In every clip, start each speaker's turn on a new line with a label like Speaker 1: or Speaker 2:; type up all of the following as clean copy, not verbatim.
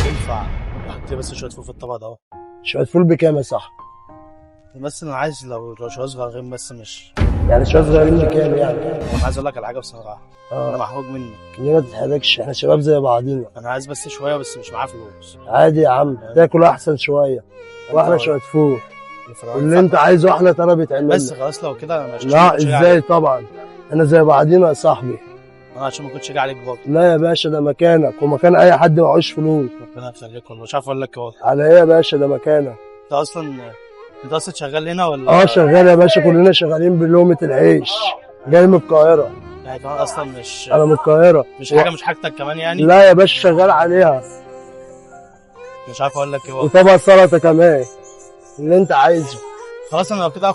Speaker 1: ينفع حط لي بس شويه فول في الطبق ده اهو.
Speaker 2: شويه فول بكام يا صاحبي؟
Speaker 1: بس انا عايز لو شويه صغيرين بس مش
Speaker 2: يعني شويه صغيرين بكام يعني؟
Speaker 1: انا عايز اقول لك على حاجه بصراحه. انا محروق منك.
Speaker 2: ليه ما تتحركش؟ احنا شباب زي بعضينا.
Speaker 1: انا عايز بس شويه بس مش معايا فلوس.
Speaker 2: عادي يا عم، تاكل احسن شويه واحلى شويه فول. اللي انت عايزه احلى طلب بيتعمل
Speaker 1: بس خلاص لو كده انا مش
Speaker 2: لا ازاي طبعا، انا زي بعضينا يا صاحبي.
Speaker 1: انا عشان ما كنتش اجي عليك برضه.
Speaker 2: لا يا باشا، ده مكانك ومكان اي حد معهوش فلوس.
Speaker 1: ربنا يخليك والله، مش عارف اقول لك ايه.
Speaker 2: على ايه يا باشا؟ ده مكانك.
Speaker 1: انت اصلا شغال هنا ولا؟
Speaker 2: شغال يا باشا، كلنا شغالين بلقمة العيش. جاي من القاهرة.
Speaker 1: يعني كمان اصلا مش
Speaker 2: انا من القاهرة.
Speaker 1: مش حاجه مش حاجتك كمان يعني؟
Speaker 2: لا يا باشا، شغال عليها.
Speaker 1: مش عارف اقول لك ايه.
Speaker 2: وطبق سلطة كمان اللي انت عايزه.
Speaker 1: خلاص انا لو كده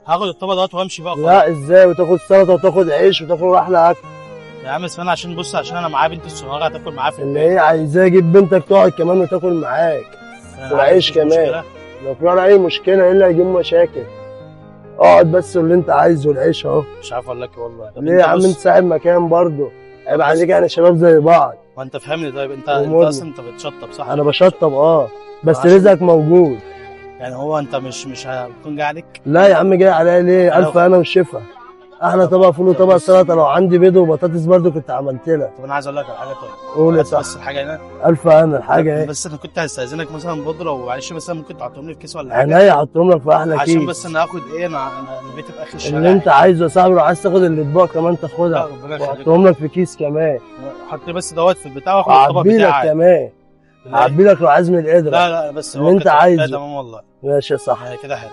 Speaker 1: هاخد الطبق دوت وامشي بقى خلاص.
Speaker 2: لا ازاي؟ وتاخد سلطة وتاخد عيش وتاخد احلى اكل.
Speaker 1: يا عم اسمعني، عشان بص، عشان انا معايا بنتي الصغيره هتاكل معايا في
Speaker 2: اللي هي عايزاه جيب بنتك تقعد كمان وتاكل معاك والعيش كمان. لو في اي مشكلة ايه اللي هيجيب مشاكل؟ اقعد بس واللي انت عايزه العيش اهو.
Speaker 1: مش عارف اقول لك ايه والله.
Speaker 2: ليه يا عم؟ انت صاحب مكان برضه، عيب عليك، احنا شباب زي بعض.
Speaker 1: ما انت فهمني. طيب انت اصلا انت بتشطب صح؟
Speaker 2: انا بشطب بس رزقك موجود.
Speaker 1: يعني هو انت مش هتكون جاي عليك؟
Speaker 2: لا يا عم، جاي عليا ليه؟ الف انا والشفا. احلى طبق فول وطبق سلطه. لو عندي بيض وبطاطس برضه كنت عملت لك.
Speaker 1: طب انا عايز اقول لك على حاجه. طيب
Speaker 2: قول يا صاحبي.
Speaker 1: بس الحاجه هنا
Speaker 2: الف انا الحاجه ايه؟
Speaker 1: بس انا كنت هستاذنك مثلا بودره ومعلش، بس ممكن تحطهم لي في كيس ولا حاجه؟
Speaker 2: عينيا احطهم لك في احلى كيس.
Speaker 1: عشان بس انا اخد ايه، انا بيتي في اخر الشارع.
Speaker 2: اللي انت عايزه يا صاحبي. لو عايز تاخد الاطباق كمان تاخدها واحطهم لك في كيس كمان.
Speaker 1: حط لي بس دوت في البتاع واخد الطبق بتاعي.
Speaker 2: هعبي لك كمان، هعبي لك لو عايز من القدره.
Speaker 1: لا بس
Speaker 2: اللي انت عايزه.
Speaker 1: تمام والله.
Speaker 2: ماشي يا صاحبي.
Speaker 1: كده حلو.